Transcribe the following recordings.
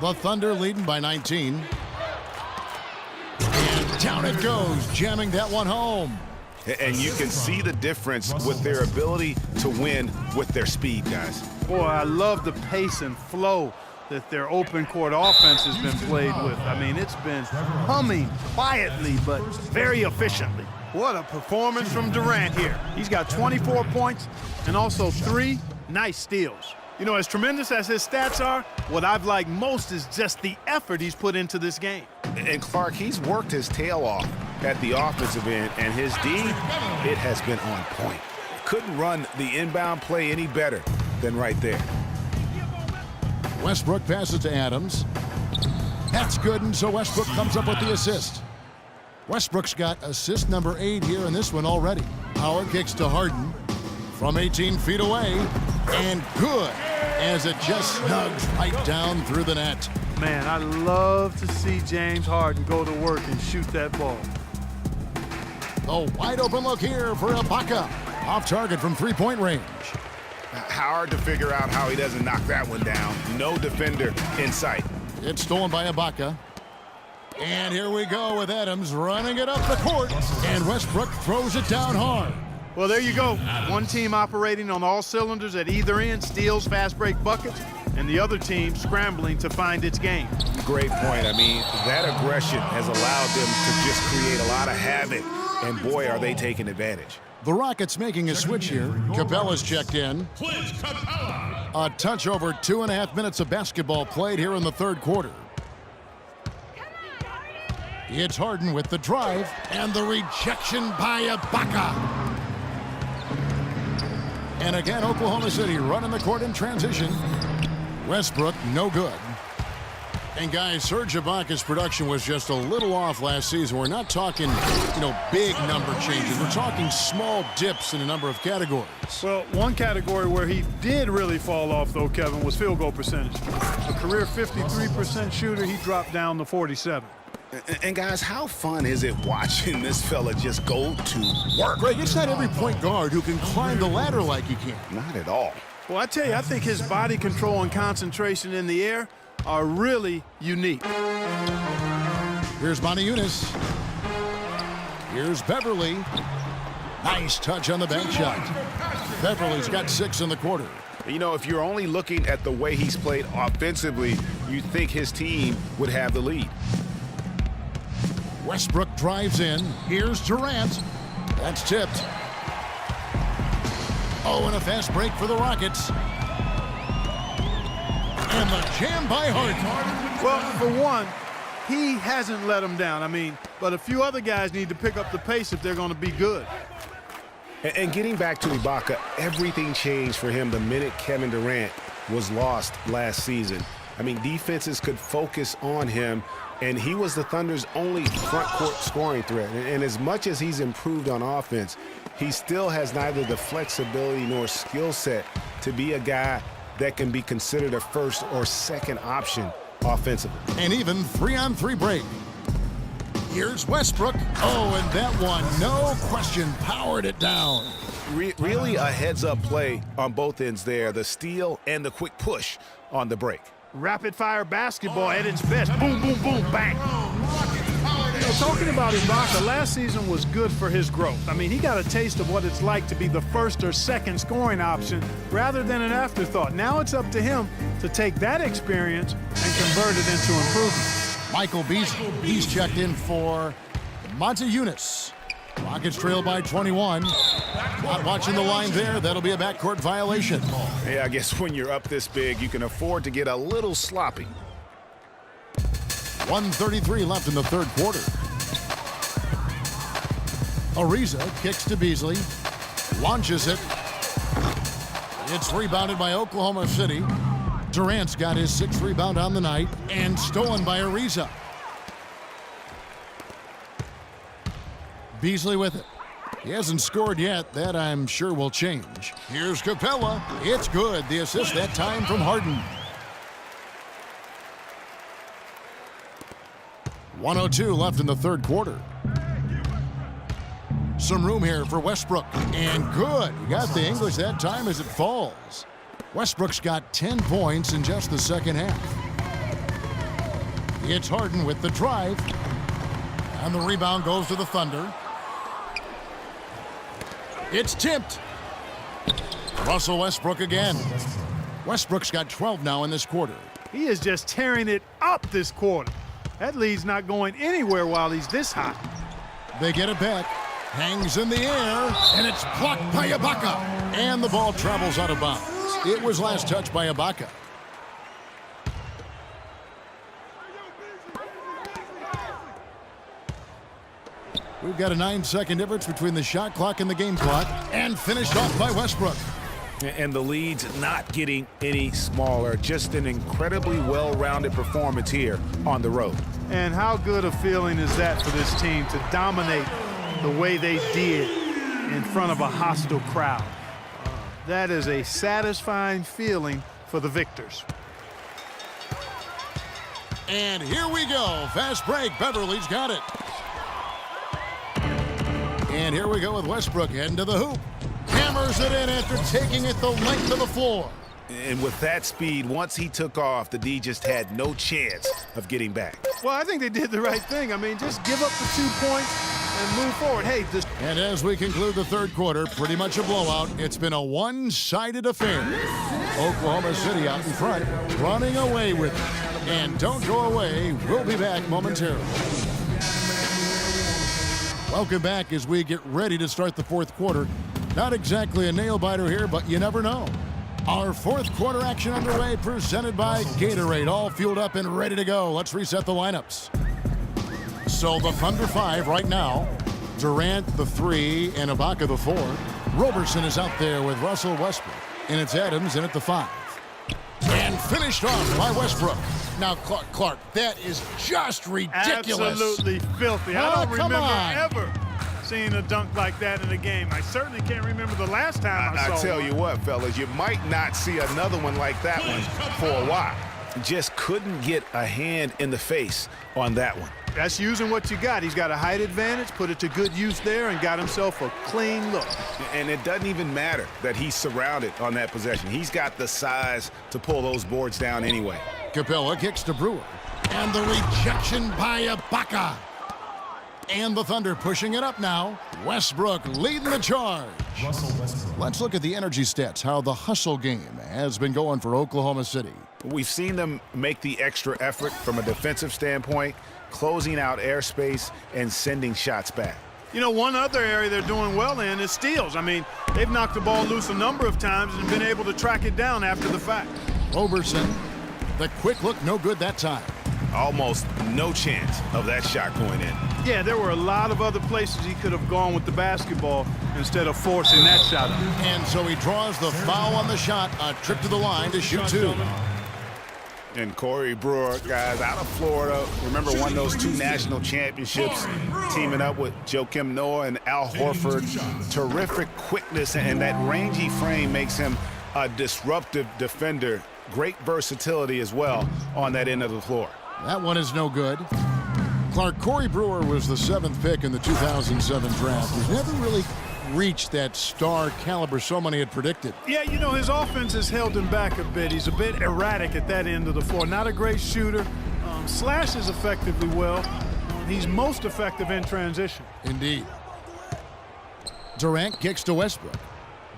The Thunder leading by 19. And down it goes, jamming that one home. And you can see the difference with their ability to win with their speed, guys. Boy, I love the pace and flow that their open court offense has been played with. I mean, it's been humming quietly, but very efficiently. What a performance from Durant here. He's got 24 points and also 3 nice steals. You know, as tremendous as his stats are, what I've liked most is just the effort he's put into this game. And Clark, he's worked his tail off at the offensive end, and his D, it has been on point. Couldn't run the inbound play any better than right there. Westbrook passes to Adams. That's good, and so Westbrook comes up with the assist. Westbrook's got assist number 8 here in this one already. Howard kicks to Harden from 18 feet away, and good, as it just snugs right down through the net. Man, I love to see James Harden go to work and shoot that ball. A wide open look here for Ibaka. Off target from three-point range. Hard to figure out how he doesn't knock that one down. No defender in sight. It's stolen by Ibaka. And here we go with Adams running it up the court. And Westbrook throws it down hard. Well, there you go. One team operating on all cylinders at either end, steals, fast break buckets, and the other team scrambling to find its game. Great point. I mean, that aggression has allowed them to just create a lot of havoc. And boy, are they taking advantage. The Rockets making a switch here. Capella's checked in. A touch over 2.5 minutes of basketball played here in the third quarter. It's Harden with the drive and the rejection by Ibaka. And again, Oklahoma City running the court in transition. Westbrook, no good. And guys, Serge Ibaka's production was just a little off last season. We're not talking, big number changes. We're talking small dips in a number of categories. Well, one category where he did really fall off, though, Kevin, was field goal percentage. A career 53% shooter, he dropped down to 47. And guys, how fun is it watching this fella just go to work? Greg, it's not every point guard who can climb the ladder like he can. Not at all. Well, I tell you, I think his body control and concentration in the air are really unique. Here's Moniunas. Here's Beverly. Nice touch on the bank shot. Beverly's got 6 in the quarter. You know, if you're only looking at the way he's played offensively, you'd think his team would have the lead. Westbrook drives in. Here's Durant. That's tipped. Oh, and a fast break for the Rockets. And the jam by Harden. Well, for one, he hasn't let them down. But a few other guys need to pick up the pace if they're going to be good. And getting back to Ibaka, everything changed for him the minute Kevin Durant was lost last season. Defenses could focus on him, and he was the Thunder's only front court scoring threat. And as much as he's improved on offense, he still has neither the flexibility nor skill set to be a guy that can be considered a first or second option offensively. And even 3-on-3 break. Here's Westbrook. Oh, and that one, no question, powered it down. Really a heads-up play on both ends there, the steal and the quick push on the break. Rapid-fire basketball at its best. Boom, boom, boom, bang. Talking about Ibaka, last season was good for his growth. He got a taste of what it's like to be the first or second scoring option rather than an afterthought. Now it's up to him to take that experience and convert it into improvement. Michael Beasley, he's checked in for Moniunas. Rockets trail by 21. Not watching the line there. That'll be a backcourt violation. Yeah, I guess when you're up this big, you can afford to get a little sloppy. 1:33 left in the third quarter. Ariza kicks to Beasley. Launches it. It's rebounded by Oklahoma City. Durant's got his 6th rebound on the night. And stolen by Ariza. Beasley with it. He hasn't scored yet. That, I'm sure, will change. Here's Capella. It's good. The assist that time from Harden. 1:02 left in the third quarter. Some room here for Westbrook. And good. He got the English that time as it falls. Westbrook's got 10 points in just the second half. It's Harden with the drive. And the rebound goes to the Thunder. It's tipped. Russell Westbrook again. Westbrook's got 12 now in this quarter. He is just tearing it up this quarter. That lead's not going anywhere while he's this hot. They get it back. Hangs in the air, and it's blocked by Ibaka. And the ball travels out of bounds. It was last touched by Ibaka. We've got a 9-second difference between the shot clock and the game clock, and finished off by Westbrook. And the lead's not getting any smaller. Just an incredibly well-rounded performance here on the road. And how good a feeling is that for this team to dominate the way they did in front of a hostile crowd? That is a satisfying feeling for the victors. And here we go. Fast break. Beverly's got it. And here we go with Westbrook heading to the hoop. Hammers it in after taking it the length of the floor. And with that speed, once he took off, the D just had no chance of getting back. Well, I think they did the right thing. I mean, just give up the 2 points and move forward. Hey, this. And as we conclude the third quarter, pretty much a blowout. It's been a one-sided affair. Oklahoma City out in front, running away with it. And don't go away. We'll be back momentarily. Welcome back as we get ready to start the fourth quarter. Not exactly a nail-biter here, but you never know. Our fourth quarter action underway, presented by Gatorade. All fueled up and ready to go. Let's reset the lineups. So the Thunder 5 right now. Durant the 3 and Ibaka the 4. Roberson is out there with Russell Westbrook. And it's Adams in at the 5. And finished off by Westbrook. Now, Clark, that is just ridiculous. Absolutely filthy. Oh, I don't come remember on. ever seeing a dunk like that in a game. I certainly can't remember the last time I saw I tell one. you what, fellas, you might not see another one like that one for a while. Just couldn't get a hand in the face on that one. That's using what you got. He's got a height advantage, put it to good use there, and got himself a clean look. And it doesn't even matter that he's surrounded on that possession. He's got the size to pull those boards down anyway. Capella kicks to Brewer. And the rejection by Ibaka. And the Thunder pushing it up now. Westbrook leading the charge. Let's look at the energy stats, how the hustle game has been going for Oklahoma City. We've seen them make the extra effort from a defensive standpoint, closing out airspace and sending shots back. You know, one other area they're doing well in is steals. I mean, they've knocked the ball loose a number of times and been able to track it down after the fact. Roberson, the quick look, no good that time. Almost no chance of that shot going in. Yeah, there were a lot of other places he could have gone with the basketball instead of forcing that shot up. And so he draws the foul on the shot, a trip to the line to shoot 2. And Corey Brewer, guys, out of Florida. Remember, won those 2 national championships, teaming up with Joakim Noah and Al Horford. Terrific quickness, and that rangy frame makes him a disruptive defender. Great versatility as well on that end of the floor. That one is no good. Clark, Corey Brewer was the 7th pick in the 2007 draft. He's never really reached that star caliber so many had predicted. Yeah, you know, his offense has held him back a bit. He's a bit erratic at that end of the floor. Not a great shooter. Slashes effectively well. He's most effective in transition. Indeed. Durant kicks to Westbrook.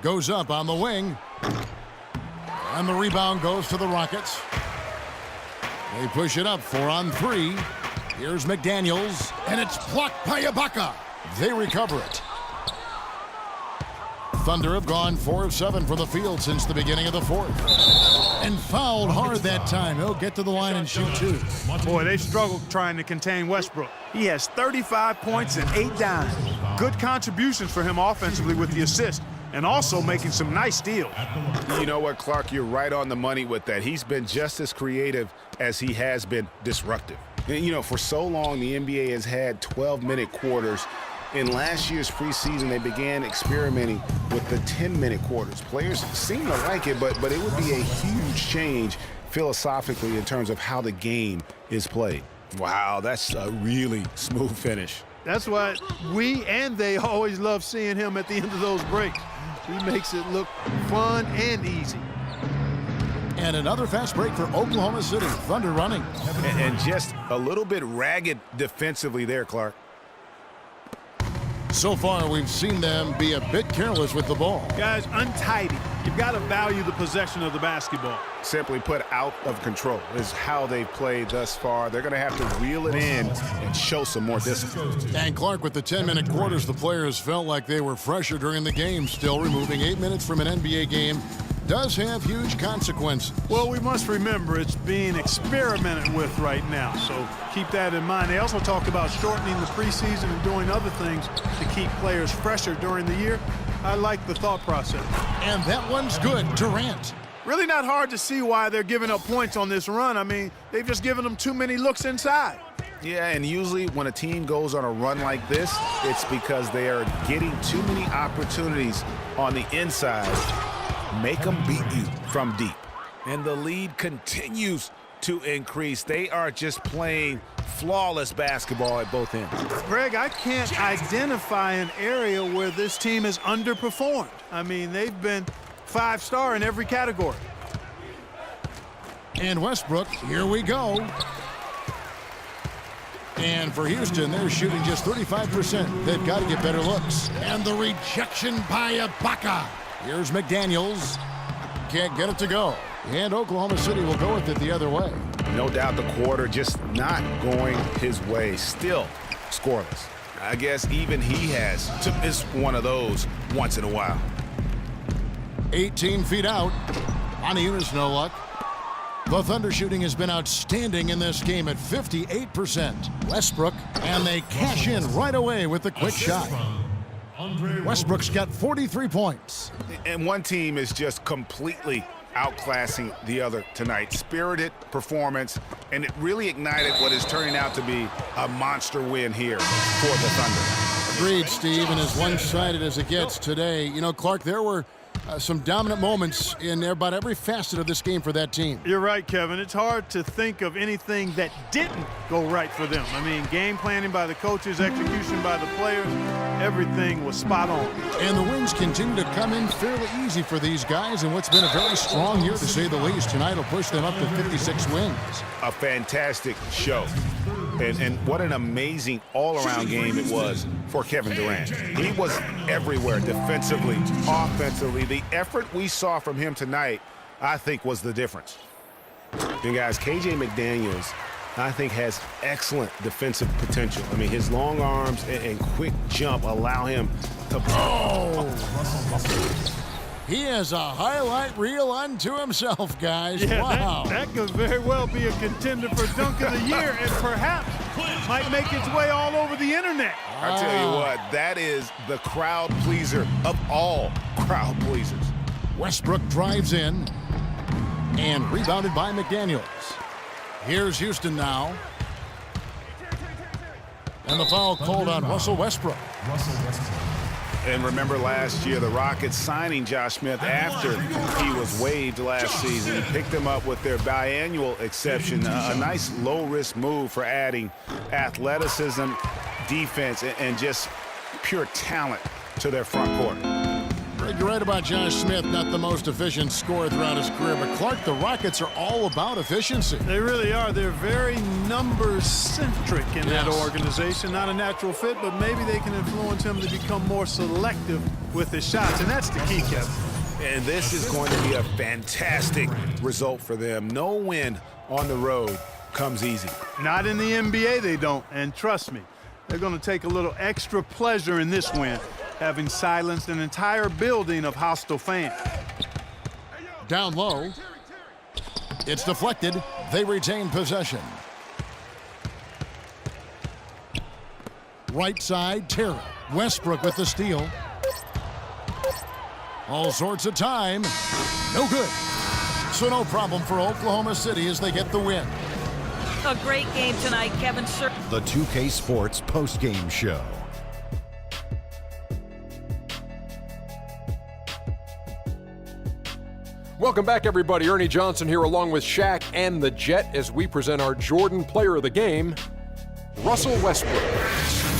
Goes up on the wing. And the rebound goes to the Rockets. They push it up 4 on 3. Here's McDaniels. And it's blocked by Ibaka. They recover it. Thunder have gone 4 of 7 from the field since the beginning of the fourth. And fouled hard that time. He'll get to the line and shoot 2. Boy, they struggled trying to contain Westbrook. He has 35 points and 8 dimes. Good contributions for him offensively with the assist, and also making some nice steals. You know what, Clark? You're right on the money with that. He's been just as creative as he has been disruptive. And, you know, for so long, the NBA has had 12-minute quarters. In last year's preseason, they began experimenting with the 10-minute quarters. Players seem to like it, but it would be a huge change philosophically in terms of how the game is played. Wow, that's a really smooth finish. That's why we and they always love seeing him at the end of those breaks. He makes it look fun and easy. And another fast break for Oklahoma City. Thunder running. And just a little bit ragged defensively there, Clark. So far, we've seen them be a bit careless with the ball. Guys, untidy. You've got to value the possession of the basketball. Simply put, out of control is how they've played thus far. They're going to have to reel it in and show some more discipline. And Clark, with the 10-minute quarters, the players felt like they were fresher during the game. Still, removing 8 minutes from an NBA game does have huge consequences. Well, we must remember it's being experimented with right now, so keep that in mind. They also talked about shortening the preseason and doing other things to keep players fresher during the year. I like the thought process. And that one's good. Durant. Really not hard to see why they're giving up points on this run. I mean, they've just given them too many looks inside. Yeah, and usually when a team goes on a run like this, it's because they are getting too many opportunities on the inside. Make them beat you from deep. And the lead continues to increase. They are just playing flawless basketball at both ends. Greg, I can't identify an area where this team has underperformed. I mean, they've been 5-star in every category. And Westbrook, here we go. And for Houston, they're shooting just 35%. They've got to get better looks. And the rejection by Ibaka. Here's McDaniels. Can't get it to go. And Oklahoma City will go with it the other way. No doubt the quarter just not going his way. Still scoreless. I guess even he has to miss one of those once in a while. 18 feet out. Montezuma's no luck. The Thunder shooting has been outstanding in this game at 58%. Westbrook, and they cash in right away with the quick shot. Westbrook's got 43 points. And one team is just completely outclassing the other tonight. Spirited performance, and it really ignited what is turning out to be a monster win here for the Thunder. Agreed, Steve, and as one-sided as it gets today. You know, Clark, there were some dominant moments in about every facet of this game for that team. You're right, Kevin. It's hard to think of anything that didn't go right for them. I mean, game planning by the coaches, execution by the players, everything was spot on. And the wins continue to come in fairly easy for these guys in what's been a very strong year, to say the least. Tonight will push them up to 56 wins. A fantastic show. And what an amazing all-around game it was for Kevin Durant. He was everywhere, defensively, offensively. The effort we saw from him tonight, I think, was the difference. And guys, KJ McDaniels, I think, has excellent defensive potential. I mean, his long arms and quick jump allow him to... He has a highlight reel unto himself, guys. Yeah, wow. That could very well be a contender for Dunk of the Year and perhaps might make its way all over the internet. I tell you what, that is the crowd pleaser of all crowd pleasers. Westbrook drives in and rebounded by McDaniels. Here's Houston now. And the foul called on Russell Westbrook. And remember last year, the Rockets signing Josh Smith after he was waived last season. Picked him up with their biannual exception. A nice low-risk move for adding athleticism, defense, and just pure talent to their front court. Greg, you're right about Josh Smith, not the most efficient scorer throughout his career. But Clark, the Rockets are all about efficiency. They really are. They're very numbers-centric in that organization. Not a natural fit, but maybe they can influence him to become more selective with his shots. And that's the key, Kevin. And this is going to be a fantastic result for them. No win on the road comes easy. Not in the NBA, they don't. And trust me, they're going to take a little extra pleasure in this win, having silenced an entire building of hostile fans. Down low. It's deflected. They retain possession. Right side, Terry. Westbrook with the steal. All sorts of time. No good. So no problem for Oklahoma City as they get the win. A great game tonight, Kevin. The 2K Sports postgame show. Welcome back, everybody. Ernie Johnson here along with Shaq and the Jet as we present our Jordan Player of the Game, Russell Westbrook.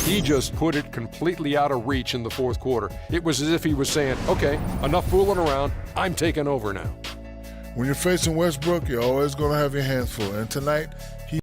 He just put it completely out of reach in the fourth quarter. It was as if he was saying, okay, enough fooling around. I'm taking over now. when you're facing Westbrook, you're always going to have your hands full. And tonight, he